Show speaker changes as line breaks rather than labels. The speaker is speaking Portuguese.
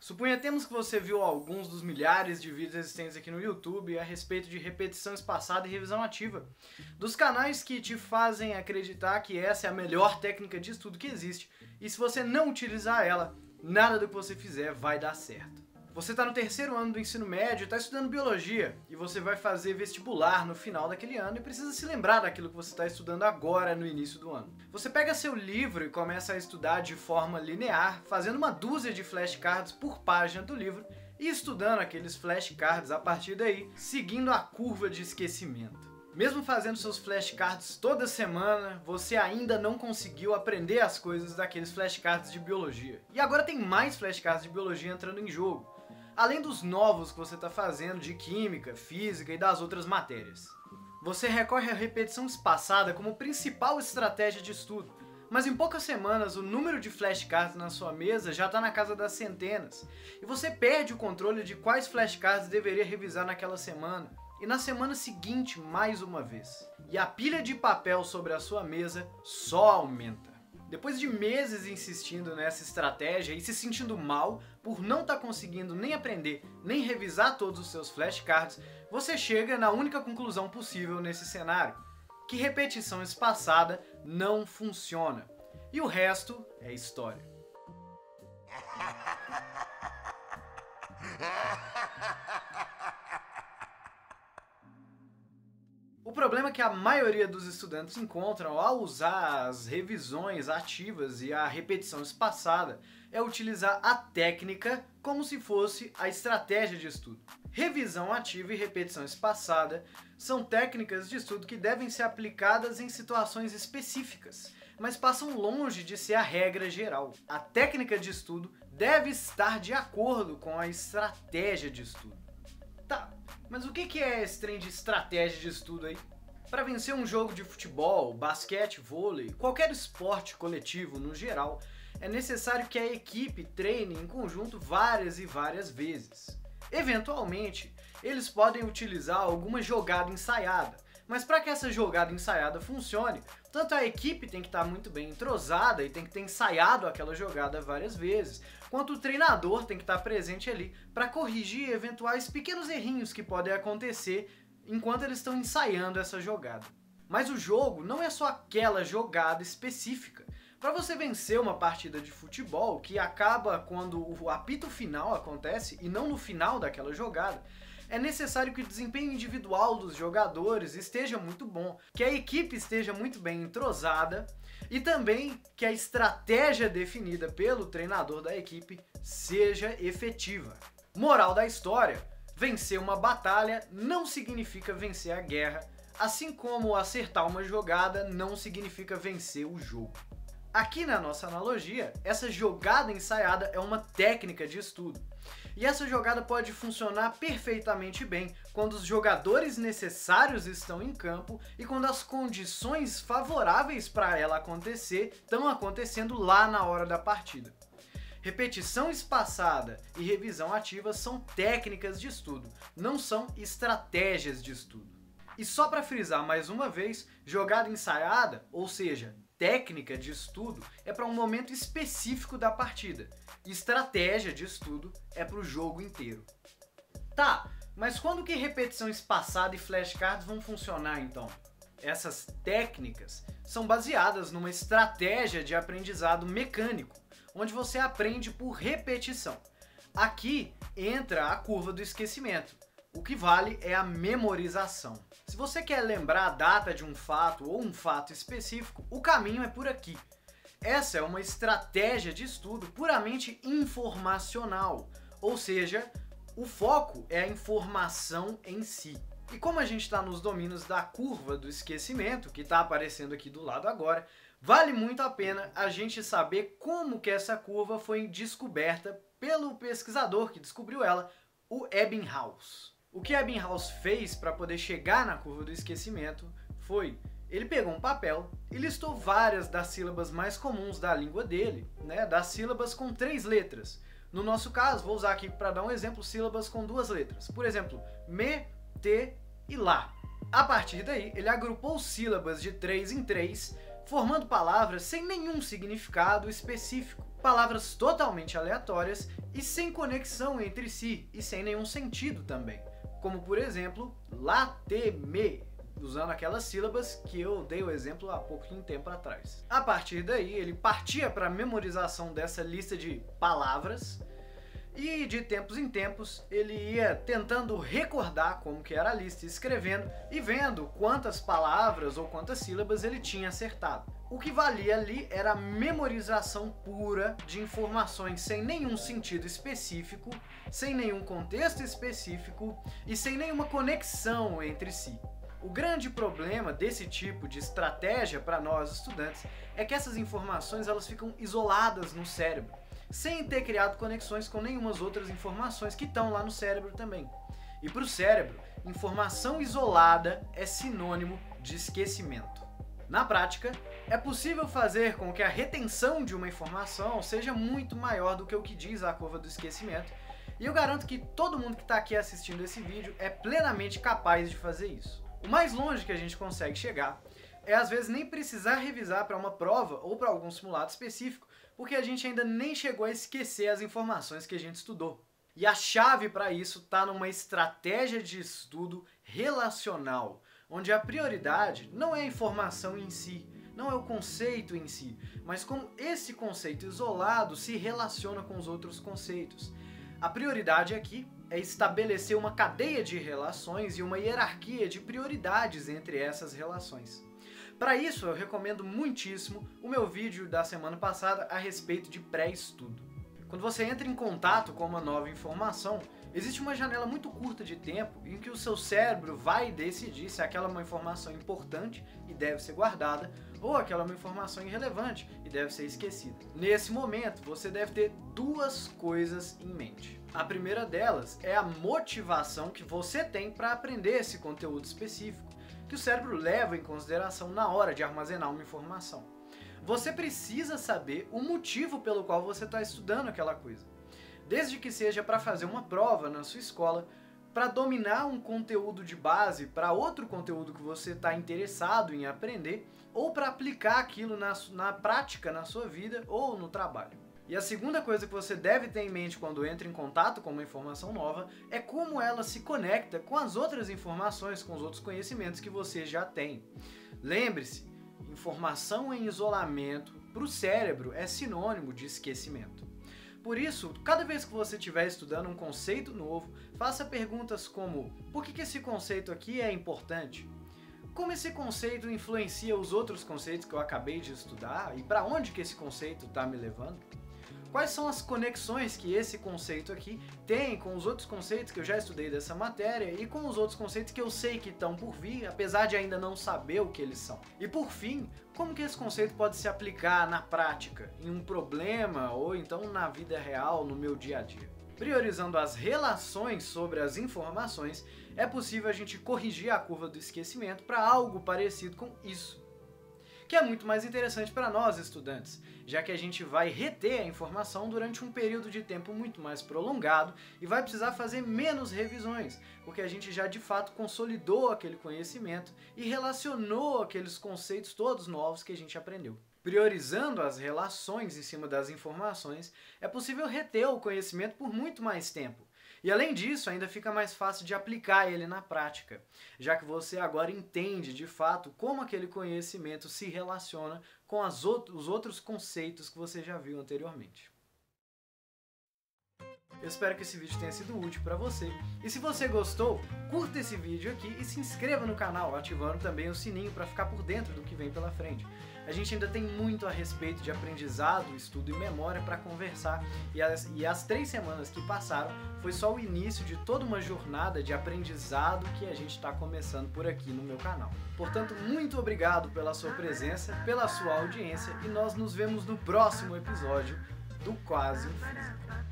Suponhamos que você viu alguns dos milhares de vídeos existentes aqui no YouTube a respeito de repetição espaçada e revisão ativa, dos canais que te fazem acreditar que essa é a melhor técnica de estudo que existe, e se você não utilizar ela, nada do que você fizer vai dar certo. Você está no terceiro ano do ensino médio, está estudando biologia, e você vai fazer vestibular no final daquele ano e precisa se lembrar daquilo que você está estudando agora no início do ano. Você pega seu livro e começa a estudar de forma linear, fazendo uma dúzia de flashcards por página do livro e estudando aqueles flashcards a partir daí, seguindo a curva de esquecimento. Mesmo fazendo seus flashcards toda semana, você ainda não conseguiu aprender as coisas daqueles flashcards de biologia. E agora tem mais flashcards de biologia entrando em jogo, além dos novos que você está fazendo de química, física e das outras matérias. Você recorre à repetição espaçada como principal estratégia de estudo, mas em poucas semanas o número de flashcards na sua mesa já está na casa das centenas, e você perde o controle de quais flashcards deveria revisar naquela semana, e na semana seguinte mais uma vez. E a pilha de papel sobre a sua mesa só aumenta. Depois de meses insistindo nessa estratégia e se sentindo mal por não estar conseguindo nem aprender, nem revisar todos os seus flashcards, você chega na única conclusão possível nesse cenário, que repetição espaçada não funciona. E o resto é história. O problema que a maioria dos estudantes encontram ao usar as revisões ativas e a repetição espaçada é utilizar a técnica como se fosse a estratégia de estudo. Revisão ativa e repetição espaçada são técnicas de estudo que devem ser aplicadas em situações específicas, mas passam longe de ser a regra geral. A técnica de estudo deve estar de acordo com a estratégia de estudo. Tá, mas o que é esse trem de estratégia de estudo aí? Para vencer um jogo de futebol, basquete, vôlei, qualquer esporte coletivo no geral, é necessário que a equipe treine em conjunto várias e várias vezes. Eventualmente, eles podem utilizar alguma jogada ensaiada, mas para que essa jogada ensaiada funcione, tanto a equipe tem que estar muito bem entrosada e tem que ter ensaiado aquela jogada várias vezes, quanto o treinador tem que estar presente ali para corrigir eventuais pequenos errinhos que podem acontecer enquanto eles estão ensaiando essa jogada. Mas o jogo não é só aquela jogada específica. Para você vencer uma partida de futebol, que acaba quando o apito final acontece e não no final daquela jogada, é necessário que o desempenho individual dos jogadores esteja muito bom, que a equipe esteja muito bem entrosada e também que a estratégia definida pelo treinador da equipe seja efetiva. Moral da história: vencer uma batalha não significa vencer a guerra, assim como acertar uma jogada não significa vencer o jogo. Aqui na nossa analogia, essa jogada ensaiada é uma técnica de estudo. E essa jogada pode funcionar perfeitamente bem quando os jogadores necessários estão em campo e quando as condições favoráveis para ela acontecer estão acontecendo lá na hora da partida. Repetição espaçada e revisão ativa são técnicas de estudo, não são estratégias de estudo. E só para frisar mais uma vez, jogada ensaiada, ou seja, técnica de estudo, é para um momento específico da partida. Estratégia de estudo é para o jogo inteiro. Tá, mas quando que repetição espaçada e flashcards vão funcionar então? Essas técnicas são baseadas numa estratégia de aprendizado mecânico, onde você aprende por repetição. Aqui entra a curva do esquecimento. O que vale é a memorização. Se você quer lembrar a data de um fato ou um fato específico, o caminho é por aqui. Essa é uma estratégia de estudo puramente informacional, ou seja, o foco é a informação em si. E como a gente está nos domínios da curva do esquecimento, que está aparecendo aqui do lado agora, vale muito a pena a gente saber como que essa curva foi descoberta pelo pesquisador que descobriu ela, o Ebbinghaus. O que Ebbinghaus fez para poder chegar na curva do esquecimento foi: ele pegou um papel e listou várias das sílabas mais comuns da língua dele, das sílabas com 3 letras. No nosso caso, vou usar aqui para dar um exemplo, sílabas com 2 letras. Por exemplo, me, te e lá. A partir daí, ele agrupou sílabas de 3 em 3, formando palavras sem nenhum significado específico. palavras totalmente aleatórias e sem conexão entre si e sem nenhum sentido também, como por exemplo, lateme, usando aquelas sílabas que eu dei o exemplo há pouquinho tempo atrás. A partir daí, ele partia para a memorização dessa lista de palavras e de tempos em tempos ele ia tentando recordar como que era a lista, escrevendo e vendo quantas palavras ou quantas sílabas ele tinha acertado. O que valia ali era a memorização pura de informações sem nenhum sentido específico, sem nenhum contexto específico e sem nenhuma conexão entre si. O grande problema desse tipo de estratégia para nós estudantes é que essas informações elas ficam isoladas no cérebro, sem ter criado conexões com nenhumas outras informações que estão lá no cérebro também. E para o cérebro, informação isolada é sinônimo de esquecimento. Na prática, é possível fazer com que a retenção de uma informação seja muito maior do que o que diz a curva do esquecimento, e eu garanto que todo mundo que está aqui assistindo esse vídeo é plenamente capaz de fazer isso. O mais longe que a gente consegue chegar é às vezes nem precisar revisar para uma prova ou para algum simulado específico, porque a gente ainda nem chegou a esquecer as informações que a gente estudou. E a chave para isso está numa estratégia de estudo relacional, onde a prioridade não é a informação em si, não é o conceito em si, mas como esse conceito isolado se relaciona com os outros conceitos. A prioridade aqui é estabelecer uma cadeia de relações e uma hierarquia de prioridades entre essas relações. Para isso, eu recomendo muitíssimo o meu vídeo da semana passada a respeito de pré-estudo. Quando você entra em contato com uma nova informação, existe uma janela muito curta de tempo em que o seu cérebro vai decidir se aquela é uma informação importante e deve ser guardada, ou aquela é uma informação irrelevante e deve ser esquecida. Nesse momento, você deve ter duas coisas em mente. A primeira delas é a motivação que você tem para aprender esse conteúdo específico, que o cérebro leva em consideração na hora de armazenar uma informação. Você precisa saber o motivo pelo qual você está estudando aquela coisa. Desde que seja para fazer uma prova na sua escola, para dominar um conteúdo de base para outro conteúdo que você está interessado em aprender, ou para aplicar aquilo na prática na sua vida ou no trabalho. E a segunda coisa que você deve ter em mente quando entra em contato com uma informação nova é como ela se conecta com as outras informações, com os outros conhecimentos que você já tem. Lembre-se, informação em isolamento para o cérebro é sinônimo de esquecimento. Por isso, cada vez que você estiver estudando um conceito novo, faça perguntas como: por que esse conceito aqui é importante? Como esse conceito influencia os outros conceitos que eu acabei de estudar e para onde que esse conceito está me levando? Quais são as conexões que esse conceito aqui tem com os outros conceitos que eu já estudei dessa matéria e com os outros conceitos que eu sei que estão por vir, apesar de ainda não saber o que eles são? E por fim, como que esse conceito pode se aplicar na prática, em um problema ou então na vida real, no meu dia a dia? Priorizando as relações sobre as informações, é possível a gente corrigir a curva do esquecimento para algo parecido com isso, que é muito mais interessante para nós estudantes, já que a gente vai reter a informação durante um período de tempo muito mais prolongado e vai precisar fazer menos revisões, porque a gente já de fato consolidou aquele conhecimento e relacionou aqueles conceitos todos novos que a gente aprendeu. Priorizando as relações em cima das informações, é possível reter o conhecimento por muito mais tempo. E além disso, ainda fica mais fácil de aplicar ele na prática, já que você agora entende de fato como aquele conhecimento se relaciona com os outros conceitos que você já viu anteriormente. Eu espero que esse vídeo tenha sido útil para você. E se você gostou, curta esse vídeo aqui e se inscreva no canal, ativando também o sininho para ficar por dentro do que vem pela frente. A gente ainda tem muito a respeito de aprendizado, estudo e memória para conversar, e as 3 semanas que passaram foi só o início de toda uma jornada de aprendizado que a gente está começando por aqui no meu canal. Portanto, muito obrigado pela sua presença, pela sua audiência, e nós nos vemos no próximo episódio do Quase um Físico.